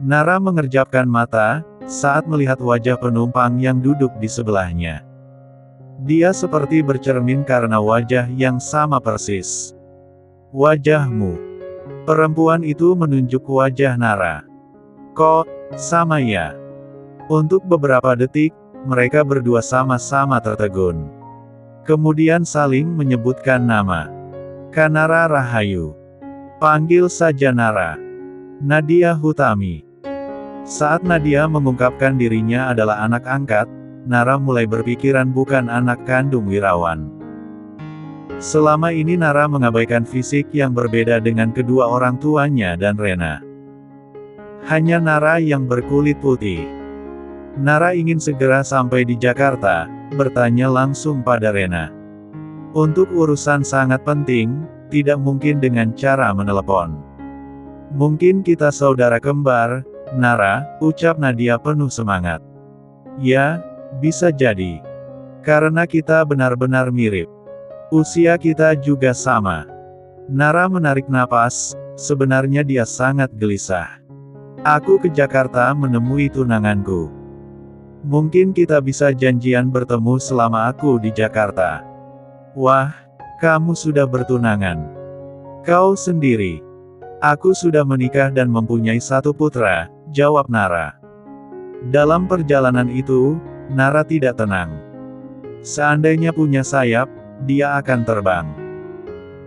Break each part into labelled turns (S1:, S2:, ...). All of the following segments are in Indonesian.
S1: Nara mengerjapkan mata, saat melihat wajah penumpang yang duduk di sebelahnya. Dia seperti bercermin karena wajah yang sama persis. Wajahmu. Perempuan itu menunjuk wajah Nara. Kok, sama ya? Untuk beberapa detik, mereka berdua sama-sama tertegun. Kemudian saling menyebutkan nama. Kanara Rahayu. Panggil saja Nara. Nadia Hutami. Saat Nadia mengungkapkan dirinya adalah anak angkat, Nara mulai berpikiran bukan anak kandung Wirawan. Selama ini Nara mengabaikan fisik yang berbeda dengan kedua orang tuanya dan Rena. Hanya Nara yang berkulit putih. Nara ingin segera sampai di Jakarta, bertanya langsung pada Rena. Untuk urusan sangat penting, tidak mungkin dengan cara menelepon. Mungkin kita saudara kembar, Nara, ucap Nadia penuh semangat. Ya, bisa jadi. Karena kita benar-benar mirip. Usia kita juga sama. Nara menarik napas, sebenarnya dia sangat gelisah. Aku ke Jakarta menemui tunanganku. Mungkin kita bisa janjian bertemu selama aku di Jakarta. Wah, kamu sudah bertunangan. Kau sendiri. Aku sudah menikah dan mempunyai satu putra, jawab Nara. Dalam perjalanan itu, Nara tidak tenang. Seandainya punya sayap, dia akan terbang.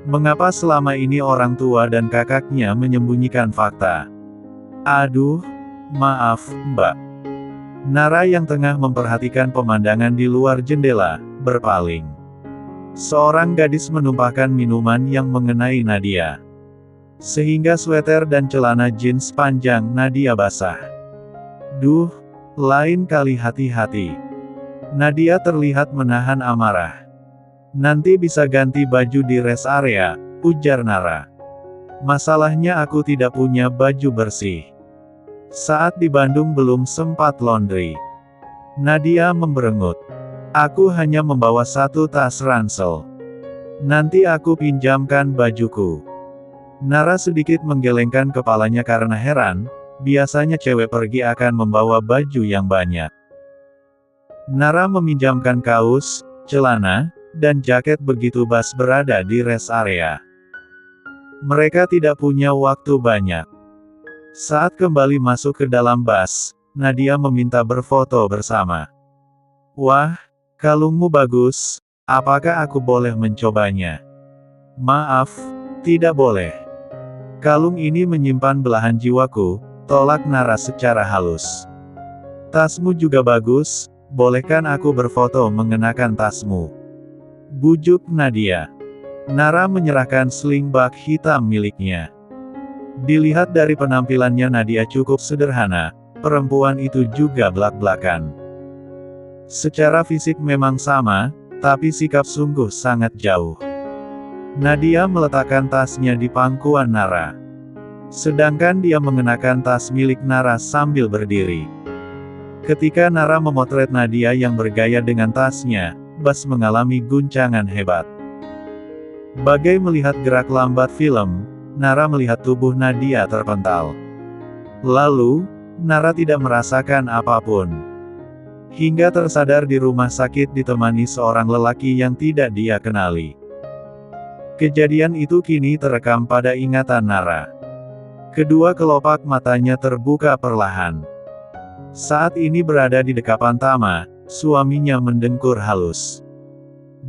S1: Mengapa selama ini orang tua dan kakaknya menyembunyikan fakta? Aduh, maaf, Mbak. Nara yang tengah memperhatikan pemandangan di luar jendela, berpaling. Seorang gadis menumpahkan minuman yang mengenai Nadia. Sehingga sweter dan celana jeans panjang Nadia basah. Duh, lain kali hati-hati. Nadia terlihat menahan amarah. Nanti bisa ganti baju di rest area, ujar Nara. Masalahnya aku tidak punya baju bersih. Saat di Bandung belum sempat laundry. Nadia memberengut. Aku hanya membawa satu tas ransel. Nanti aku pinjamkan bajuku. Nara sedikit menggelengkan kepalanya karena heran, biasanya cewek pergi akan membawa baju yang banyak. Nara meminjamkan kaos, celana, dan jaket begitu Bas berada di rest area. Mereka tidak punya waktu banyak. Saat kembali masuk ke dalam bus, Nadia meminta berfoto bersama. Wah, kalungmu bagus, apakah aku boleh mencobanya? Maaf, tidak boleh. Kalung ini menyimpan belahan jiwaku, tolak Nara secara halus. Tasmu juga bagus, bolehkan aku berfoto mengenakan tasmu? Bujuk Nadia. Nara menyerahkan sling bag hitam miliknya. Dilihat dari penampilannya Nadia cukup sederhana, perempuan itu juga blak-blakan. Secara fisik memang sama, tapi sikap sungguh sangat jauh. Nadia meletakkan tasnya di pangkuan Nara. Sedangkan dia mengenakan tas milik Nara sambil berdiri. Ketika Nara memotret Nadia yang bergaya dengan tasnya, Bas mengalami guncangan hebat. Bagai melihat gerak lambat film, Nara melihat tubuh Nadia terpental. Lalu, Nara tidak merasakan apapun. Hingga tersadar di rumah sakit ditemani seorang lelaki yang tidak dia kenali. Kejadian itu kini terekam pada ingatan Nara. Kedua kelopak matanya terbuka perlahan. Saat ini berada di dekapan Tama, suaminya mendengkur halus.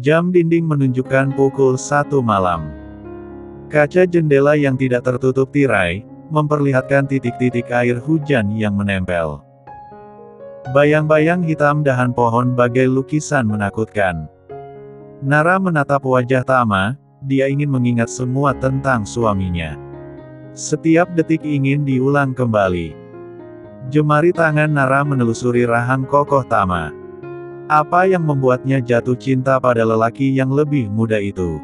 S1: Jam dinding menunjukkan pukul 1 malam. Kaca jendela yang tidak tertutup tirai, memperlihatkan titik-titik air hujan yang menempel. Bayang-bayang hitam dahan pohon bagai lukisan menakutkan. Nara menatap wajah Tama, dia ingin mengingat semua tentang suaminya. Setiap detik ingin diulang kembali. Jemari tangan Nara menelusuri rahang kokoh Tama. Apa yang membuatnya jatuh cinta pada lelaki yang lebih muda itu?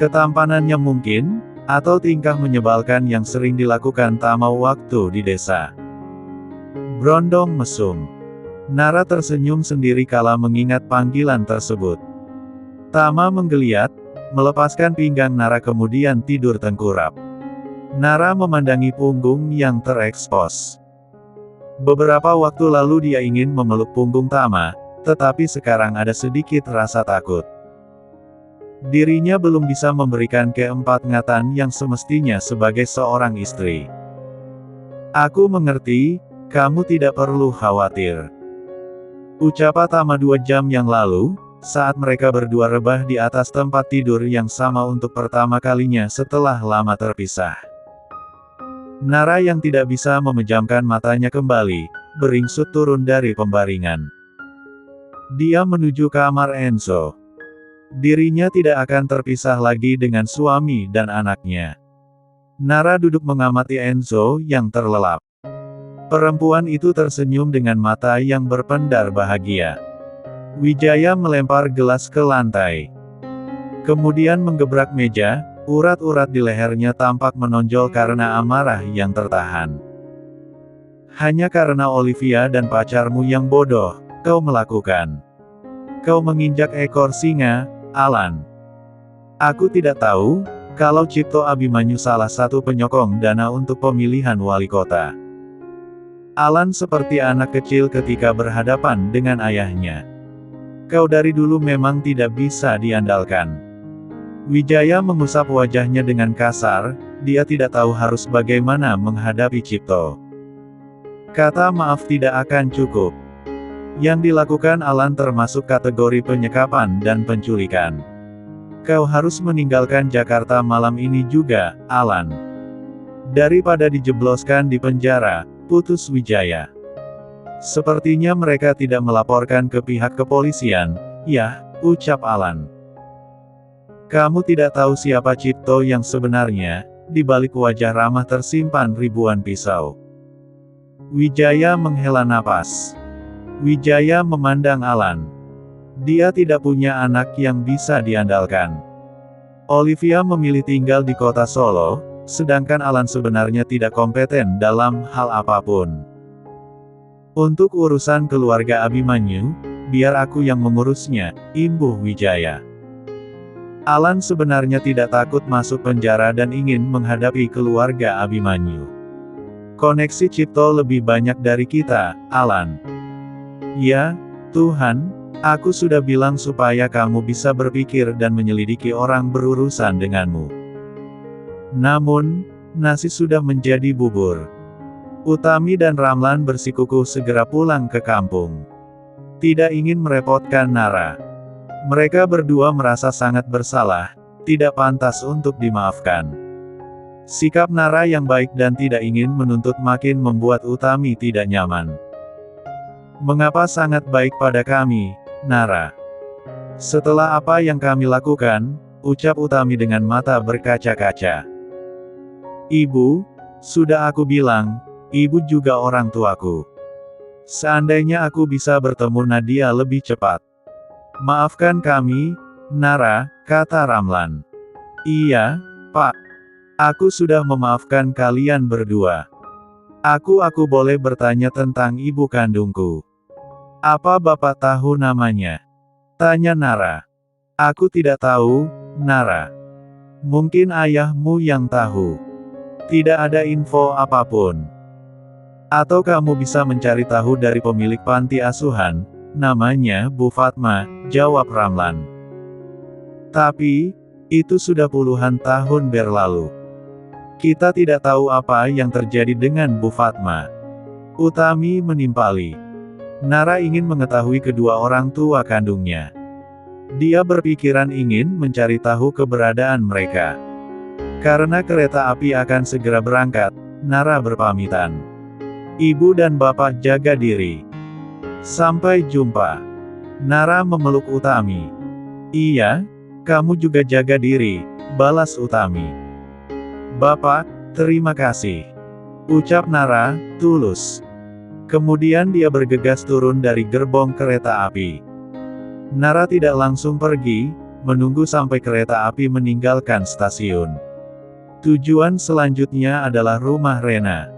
S1: Ketampanannya mungkin, atau tingkah menyebalkan yang sering dilakukan Tama waktu di desa. Brondong mesum. Nara tersenyum sendiri kala mengingat panggilan tersebut. Tama menggeliat, melepaskan pinggang Nara kemudian tidur tengkurap. Nara memandangi punggung yang terekspos. Beberapa waktu lalu dia ingin memeluk punggung Tama, tetapi sekarang ada sedikit rasa takut. Dirinya belum bisa memberikan keempatngatan yang semestinya sebagai seorang istri. Aku mengerti, kamu tidak perlu khawatir. Ucap Tama 2 jam yang lalu, saat mereka berdua rebah di atas tempat tidur yang sama untuk pertama kalinya setelah lama terpisah. Nara yang tidak bisa memejamkan matanya kembali, beringsut turun dari pembaringan. Dia menuju kamar Enzo. Dirinya tidak akan terpisah lagi dengan suami dan anaknya. Nara duduk mengamati Enzo yang terlelap. Perempuan itu tersenyum dengan mata yang berpendar bahagia. Wijaya melempar gelas ke lantai. Kemudian menggebrak meja, urat-urat di lehernya tampak menonjol karena amarah yang tertahan. Hanya karena Olivia dan pacarmu yang bodoh, kau melakukan. Kau menginjak ekor singa, Alan. Aku tidak tahu, kalau Cipto Abimanyu salah satu penyokong dana untuk pemilihan wali kota. Alan seperti anak kecil ketika berhadapan dengan ayahnya. Kau dari dulu memang tidak bisa diandalkan. Wijaya mengusap wajahnya dengan kasar, dia tidak tahu harus bagaimana menghadapi Cipto. Kata maaf tidak akan cukup. Yang dilakukan Alan termasuk kategori penyekapan dan penculikan. Kau harus meninggalkan Jakarta malam ini juga, Alan. Daripada dijebloskan di penjara, putus Wijaya. Sepertinya mereka tidak melaporkan ke pihak kepolisian, ya, ucap Alan. Kamu tidak tahu siapa Cipto yang sebenarnya, di balik wajah ramah tersimpan ribuan pisau. Wijaya menghela napas. Wijaya memandang Alan. Dia tidak punya anak yang bisa diandalkan. Olivia memilih tinggal di kota Solo, sedangkan Alan sebenarnya tidak kompeten dalam hal apapun. Untuk urusan keluarga Abimanyu, biar aku yang mengurusnya, imbuh Wijaya. Alan sebenarnya tidak takut masuk penjara dan ingin menghadapi keluarga Abimanyu. Koneksi Cipto lebih banyak dari kita, Alan. Ya, Tuhan, aku sudah bilang supaya kamu bisa berpikir dan menyelidiki orang berurusan denganmu. Namun, nasi sudah menjadi bubur. Utami dan Ramlan bersikukuh segera pulang ke kampung. Tidak ingin merepotkan Nara. Mereka berdua merasa sangat bersalah, tidak pantas untuk dimaafkan. Sikap Nara yang baik dan tidak ingin menuntut makin membuat Utami tidak nyaman. Mengapa sangat baik pada kami, Nara? Setelah apa yang kami lakukan, ucap Utami dengan mata berkaca-kaca. Ibu, sudah aku bilang, ibu juga orang tuaku. Seandainya aku bisa bertemu Nadia lebih cepat. Maafkan kami, Nara, kata Ramlan. Iya, Pak. Aku sudah memaafkan kalian berdua. Aku boleh bertanya tentang ibu kandungku. Apa Bapak tahu namanya? Tanya Nara. Aku tidak tahu, Nara. Mungkin ayahmu yang tahu. Tidak ada info apapun. Atau kamu bisa mencari tahu dari pemilik panti asuhan. Namanya Bu Fatma, jawab Ramlan. Tapi, itu sudah puluhan tahun berlalu. Kita tidak tahu apa yang terjadi dengan Bu Fatma. Utami menimpali. Nara ingin mengetahui kedua orang tua kandungnya. Dia berpikiran ingin mencari tahu keberadaan mereka. Karena kereta api akan segera berangkat, Nara berpamitan. Ibu dan bapak jaga diri. Sampai jumpa. Nara memeluk Utami. Iya, kamu juga jaga diri, balas Utami. Bapak, terima kasih. Ucap Nara, tulus. Kemudian dia bergegas turun dari gerbong kereta api. Nara tidak langsung pergi, menunggu sampai kereta api meninggalkan stasiun. Tujuan selanjutnya adalah rumah Rena.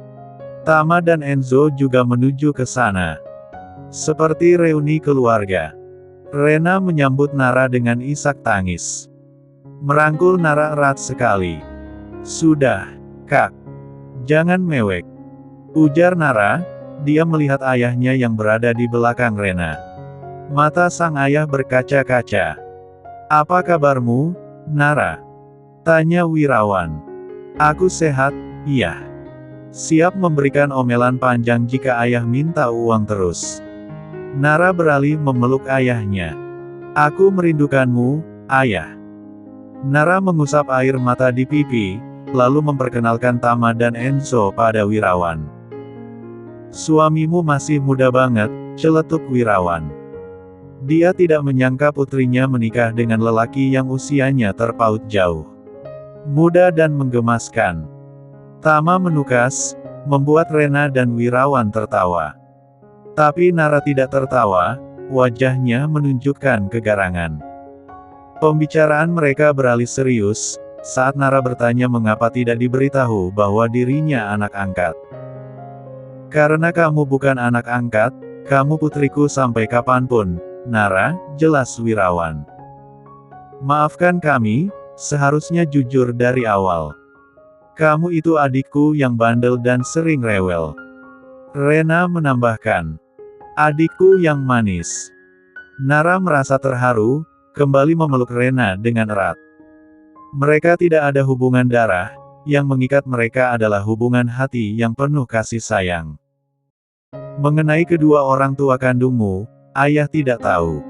S1: Tama dan Enzo juga menuju ke sana. Seperti reuni keluarga. Rena menyambut Nara dengan isak tangis. Merangkul Nara erat sekali. Sudah. Kak, jangan mewek, ujar Nara. Dia melihat ayahnya yang berada di belakang Rena. Mata sang ayah berkaca-kaca. Apa kabarmu, Nara? Tanya Wirawan. Aku sehat, iya. Siap memberikan omelan panjang jika ayah minta uang terus. Nara beralih memeluk ayahnya. Aku merindukanmu, ayah. Nara mengusap air mata di pipi, lalu memperkenalkan Tama dan Enzo pada Wirawan. Suamimu masih muda banget, celetuk Wirawan. Dia tidak menyangka putrinya menikah dengan lelaki yang usianya terpaut jauh. Muda dan menggemaskan. Tama menukas, membuat Rena dan Wirawan tertawa. Tapi Nara tidak tertawa, wajahnya menunjukkan kegarangan. Pembicaraan mereka beralih serius, saat Nara bertanya mengapa tidak diberitahu bahwa dirinya anak angkat. Karena kamu bukan anak angkat, kamu putriku sampai kapanpun, Nara, jelas Wirawan. Maafkan kami, seharusnya jujur dari awal. Kamu itu adikku yang bandel dan sering rewel. Rena menambahkan. Adikku yang manis. Nara merasa terharu, kembali memeluk Rena dengan erat. Mereka tidak ada hubungan darah, yang mengikat mereka adalah hubungan hati yang penuh kasih sayang. Mengenai kedua orang tua kandungmu, ayah tidak tahu.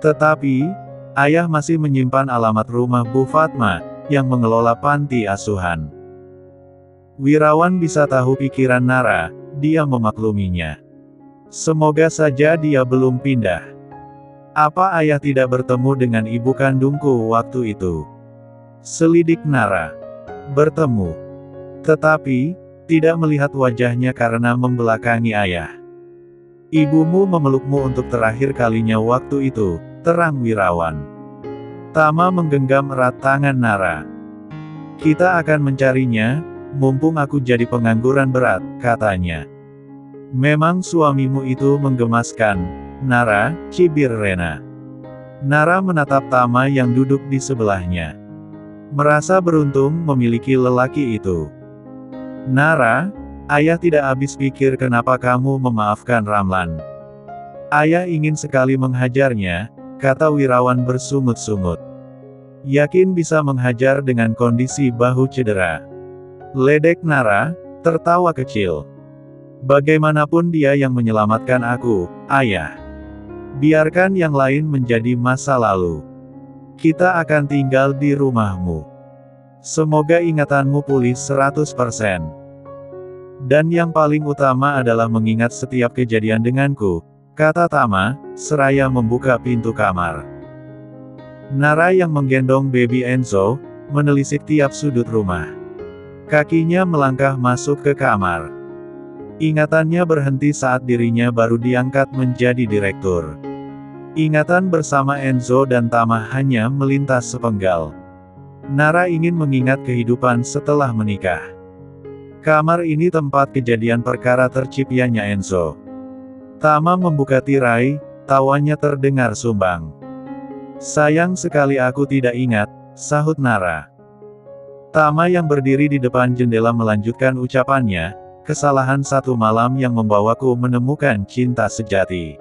S1: Tetapi, ayah masih menyimpan alamat rumah Bu Fatma, yang mengelola panti asuhan. Wirawan bisa tahu pikiran Nara, dia memakluminya. Semoga saja dia belum pindah. Apa ayah tidak bertemu dengan ibu kandungku waktu itu? Selidik Nara. Bertemu. Tetapi, tidak melihat wajahnya karena membelakangi ayah. Ibumu memelukmu untuk terakhir kalinya waktu itu, terang Wirawan. Tama menggenggam erat tangan Nara. Kita akan mencarinya, mumpung aku jadi pengangguran berat, katanya. Memang suamimu itu menggemaskan, Nara, cibir Rena. Nara menatap Tama yang duduk di sebelahnya. Merasa beruntung memiliki lelaki itu. Nara, ayah tidak habis pikir kenapa kamu memaafkan Ramlan. Ayah ingin sekali menghajarnya, kata Wirawan bersungut-sungut. Yakin bisa menghajar dengan kondisi bahu cedera. Ledek Nara, tertawa kecil. Bagaimanapun dia yang menyelamatkan aku, ayah. Biarkan yang lain menjadi masa lalu. Kita akan tinggal di rumahmu. Semoga ingatanmu pulih 100%. Dan yang paling utama adalah mengingat setiap kejadian denganku, kata Tama, seraya membuka pintu kamar. Nara yang menggendong baby Enzo, menelisik tiap sudut rumah. Kakinya melangkah masuk ke kamar. Ingatannya berhenti saat dirinya baru diangkat menjadi direktur. Ingatan bersama Enzo dan Tama hanya melintas sepenggal. Nara ingin mengingat kehidupan setelah menikah. Kamar ini tempat kejadian perkara terciptanya Enzo. Tama membuka tirai, tawanya terdengar sumbang. Sayang sekali aku tidak ingat, sahut Nara. Tama yang berdiri di depan jendela melanjutkan ucapannya, kesalahan satu malam yang membawaku menemukan cinta sejati.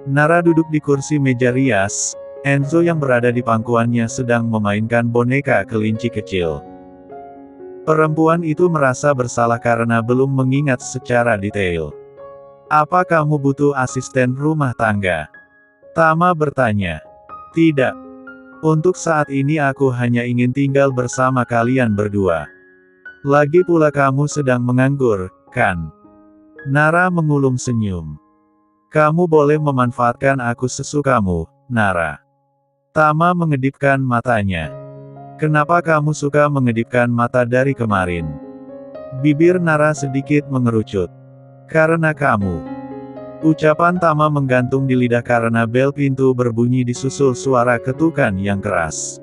S1: Nara duduk di kursi meja rias, Enzo yang berada di pangkuannya sedang memainkan boneka kelinci kecil. Perempuan itu merasa bersalah karena belum mengingat secara detail. Apa kamu butuh asisten rumah tangga? Tama bertanya. Tidak. Untuk saat ini aku hanya ingin tinggal bersama kalian berdua. Lagi pula kamu sedang menganggur, kan? Nara mengulum senyum. Kamu boleh memanfaatkan aku sesukamu, Nara. Tama mengedipkan matanya. Kenapa kamu suka mengedipkan mata dari kemarin? Bibir Nara sedikit mengerucut. Karena kamu. Ucapan Tama menggantung di lidah karena bel pintu berbunyi disusul suara ketukan yang keras.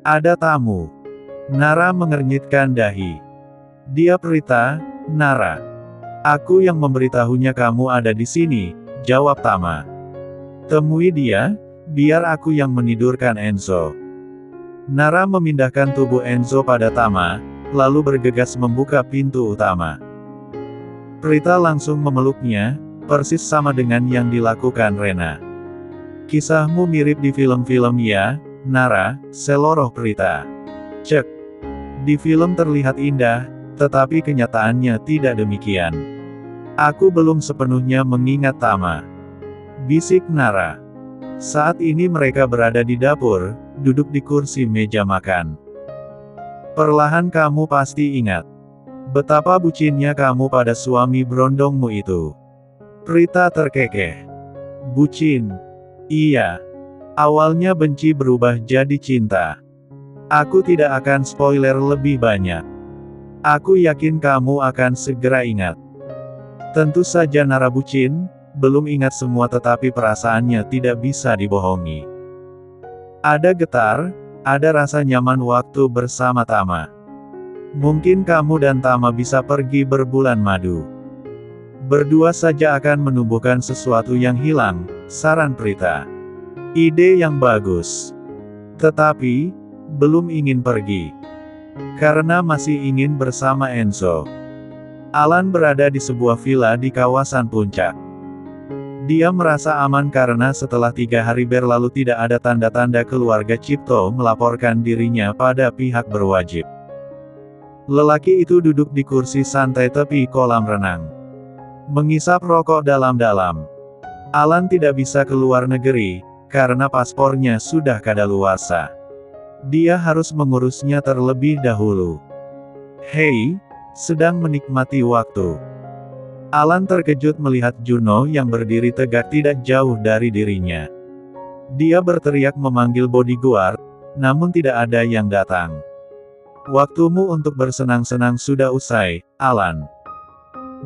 S1: Ada tamu. Nara mengernyitkan dahi. Dia Prita, Nara. Aku yang memberitahunya kamu ada di sini, jawab Tama. Temui dia, biar aku yang menidurkan Enzo. Nara memindahkan tubuh Enzo pada Tama, lalu bergegas membuka pintu utama. Prita langsung memeluknya, persis sama dengan yang dilakukan Rena. Kisahmu mirip di film-film ya, Nara, seloroh Prita. Cek. Di film terlihat indah, tetapi kenyataannya tidak demikian. Aku belum sepenuhnya mengingat Tama. Bisik Nara. Saat ini mereka berada di dapur, duduk di kursi meja makan. Perlahan kamu pasti ingat betapa bucinnya kamu pada suami berondongmu itu. Prita terkekeh. Bucin. Iya. Awalnya benci berubah jadi cinta. Aku tidak akan spoiler lebih banyak. Aku yakin kamu akan segera ingat. Tentu saja Nara bucin, belum ingat semua tetapi perasaannya tidak bisa dibohongi. Ada getar, ada rasa nyaman waktu bersama Tama. Mungkin kamu dan Tama bisa pergi berbulan madu. Berdua saja akan menumbuhkan sesuatu yang hilang, saran Prita. Ide yang bagus. Tetapi, belum ingin pergi. Karena masih ingin bersama Enzo. Alan berada di sebuah villa di kawasan puncak. Dia merasa aman karena setelah 3 hari berlalu tidak ada tanda-tanda keluarga Cipto melaporkan dirinya pada pihak berwajib. Lelaki itu duduk di kursi santai tepi kolam renang. Mengisap rokok dalam-dalam. Alan tidak bisa keluar negeri, karena paspornya sudah kadaluarsa. Dia harus mengurusnya terlebih dahulu. Hei, sedang menikmati waktu. Alan terkejut melihat Juno yang berdiri tegak tidak jauh dari dirinya. Dia berteriak memanggil bodyguard, namun tidak ada yang datang. Waktumu untuk bersenang-senang sudah usai, Alan.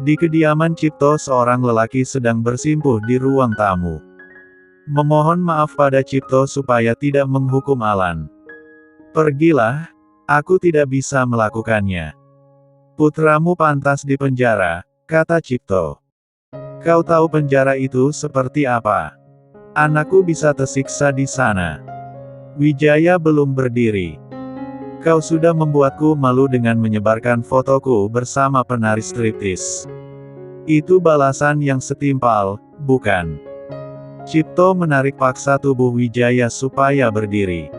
S1: Di kediaman Cipto seorang lelaki sedang bersimpuh di ruang tamu. Memohon maaf pada Cipto supaya tidak menghukum Alan. Pergilah, aku tidak bisa melakukannya. Putramu pantas di penjara, kata Cipto. Kau tahu penjara itu seperti apa? Anakku bisa tersiksa di sana. Wijaya belum berdiri. Kau sudah membuatku malu dengan menyebarkan fotoku bersama penari striptis. Itu balasan yang setimpal, bukan? Cipto menarik paksa tubuh Wijaya supaya berdiri.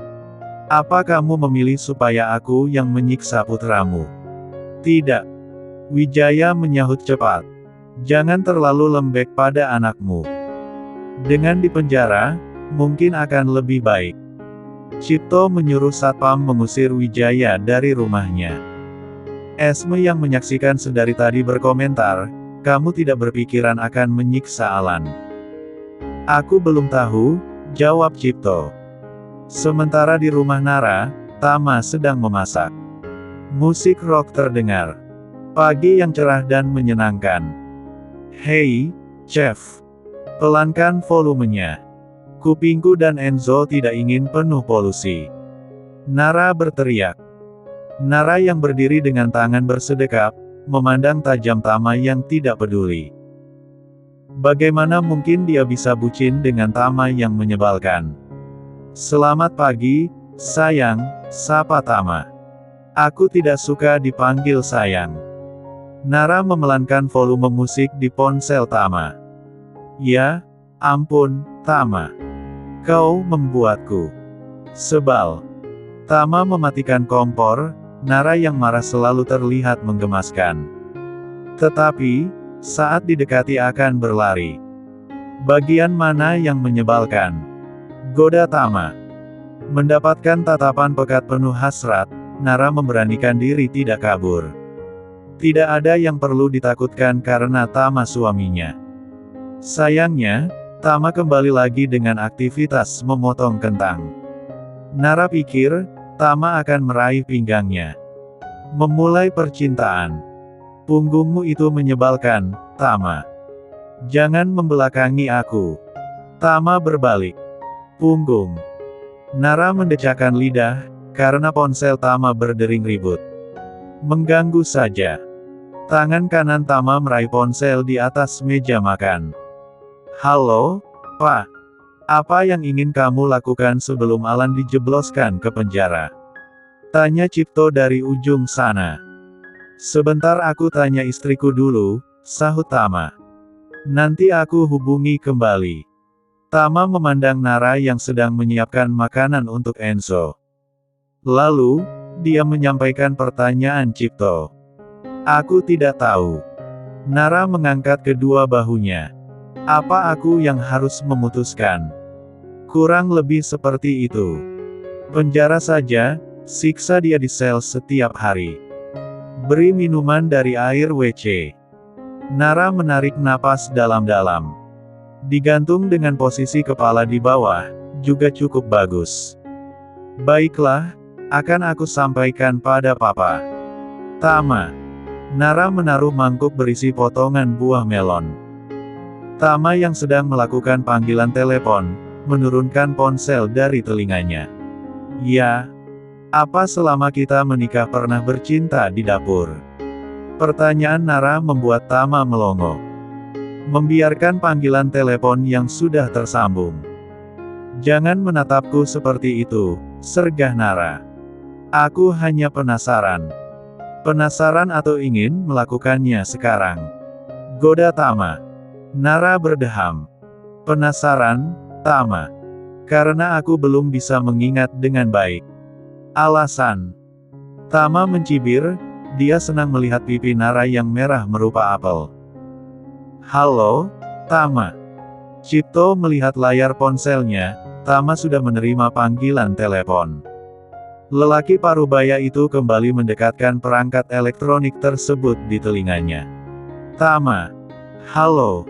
S1: Apa kamu memilih supaya aku yang menyiksa putramu? Tidak. Wijaya menyahut cepat. Jangan terlalu lembek pada anakmu. Dengan dipenjara, mungkin akan lebih baik. Cipto menyuruh satpam mengusir Wijaya dari rumahnya. Esme yang menyaksikan sedari tadi berkomentar, kamu tidak berpikiran akan menyiksa Alan. Aku belum tahu, jawab Cipto. Sementara di rumah Nara, Tama sedang memasak. Musik rock terdengar. Pagi yang cerah dan menyenangkan. Hei, chef. Pelankan volumenya. Kupingku dan Enzo tidak ingin penuh polusi. Nara berteriak. Nara yang berdiri dengan tangan bersedekap, memandang tajam Tama yang tidak peduli. Bagaimana mungkin dia bisa bucin dengan Tama yang menyebalkan? Selamat pagi, sayang, sapa Tama. Aku tidak suka dipanggil sayang. Nara memelankan volume musik di ponsel Tama. Ya, ampun, Tama. Kau membuatku sebal. Tama mematikan kompor, Nara yang marah selalu terlihat menggemaskan. Tetapi, saat didekati akan berlari. Bagian mana yang menyebalkan? Goda Tama. Mendapatkan tatapan pekat penuh hasrat, Nara memberanikan diri tidak kabur. Tidak ada yang perlu ditakutkan karena Tama suaminya. Sayangnya, Tama kembali lagi dengan aktivitas memotong kentang. Nara pikir, Tama akan meraih pinggangnya. Memulai percintaan. Punggungmu itu menyebalkan, Tama. Jangan membelakangi aku. Tama berbalik. Punggung. Nara mendecakkan lidah, karena ponsel Tama berdering ribut. Mengganggu saja. Tangan kanan Tama meraih ponsel di atas meja makan. Halo, Pak. Apa yang ingin kamu lakukan sebelum Alan dijebloskan ke penjara? Tanya Cipto dari ujung sana. Sebentar aku tanya istriku dulu, sahut Tama. Nanti aku hubungi kembali. Tama memandang Nara yang sedang menyiapkan makanan untuk Enzo. Lalu, dia menyampaikan pertanyaan Cipto. Aku tidak tahu. Nara mengangkat kedua bahunya. Apa aku yang harus memutuskan? Kurang lebih seperti itu. Penjara saja, siksa dia di sel setiap hari. Beri minuman dari air WC. Nara menarik napas dalam-dalam. Digantung dengan posisi kepala di bawah, juga cukup bagus. Baiklah, akan aku sampaikan pada Papa. Tama. Nara menaruh mangkuk berisi potongan buah melon. Tama yang sedang melakukan panggilan telepon, menurunkan ponsel dari telinganya. Ya, apa selama kita menikah pernah bercinta di dapur? Pertanyaan Nara membuat Tama melongo. Membiarkan panggilan telepon yang sudah tersambung. Jangan menatapku seperti itu, sergah Nara. Aku hanya penasaran. Penasaran atau ingin melakukannya sekarang? Goda Tama. Nara berdeham. Penasaran, Tama. Karena aku belum bisa mengingat dengan baik. Alasan. Tama mencibir, dia senang melihat pipi Nara yang merah merupa apel. Halo, Tama. Cipto melihat layar ponselnya, Tama sudah menerima panggilan telepon. Lelaki parubaya itu kembali mendekatkan perangkat elektronik tersebut di telinganya. Tama. Halo.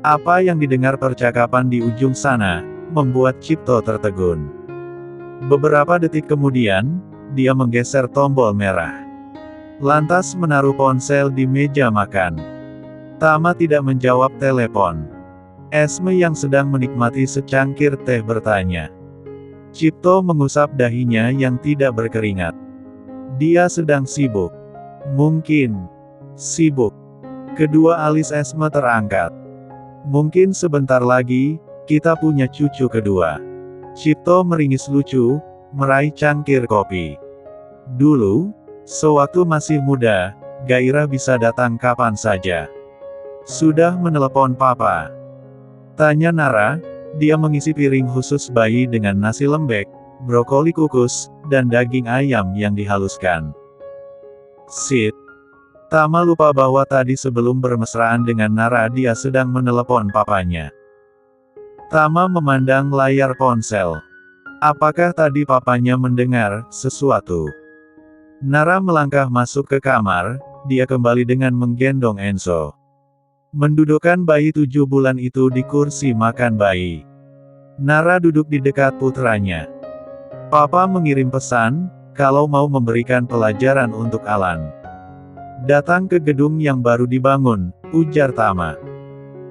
S1: Apa yang didengar percakapan di ujung sana, membuat Cipto tertegun. Beberapa detik kemudian, dia menggeser tombol merah. Lantas menaruh ponsel di meja makan. Tama tidak menjawab telepon. Esme yang sedang menikmati secangkir teh bertanya. Cipto mengusap dahinya yang tidak berkeringat. Dia sedang sibuk. Mungkin. Sibuk. Kedua alis Esme terangkat. Mungkin sebentar lagi, kita punya cucu kedua. Cipto meringis lucu, meraih cangkir kopi. Dulu, sewaktu masih muda, gairah bisa datang kapan saja. Sudah menelepon Papa? Tanya Nara. Dia mengisi piring khusus bayi dengan nasi lembek, brokoli kukus, dan daging ayam yang dihaluskan. Sit. Tama lupa bahwa tadi sebelum bermesraan dengan Nara dia sedang menelepon papanya. Tama memandang layar ponsel. Apakah tadi papanya mendengar sesuatu? Nara melangkah masuk ke kamar, dia kembali dengan menggendong Enzo. Mendudukkan bayi 7 bulan itu di kursi makan bayi. Nara duduk di dekat putranya. Papa mengirim pesan, kalau mau memberikan pelajaran untuk Alan. Datang ke gedung yang baru dibangun, ujar Tama.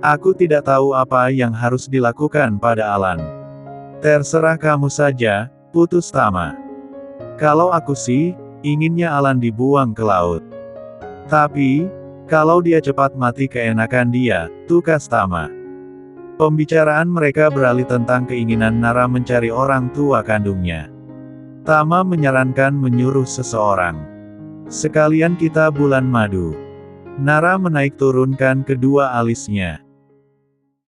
S1: Aku tidak tahu apa yang harus dilakukan pada Alan. Terserah kamu saja, putus Tama. Kalau aku sih, inginnya Alan dibuang ke laut. Tapi, kalau dia cepat mati keenakan dia, tukas Tama. Pembicaraan mereka beralih tentang keinginan Nara mencari orang tua kandungnya. Tama menyarankan menyuruh seseorang. Sekalian kita bulan madu. Nara menaik turunkan kedua alisnya.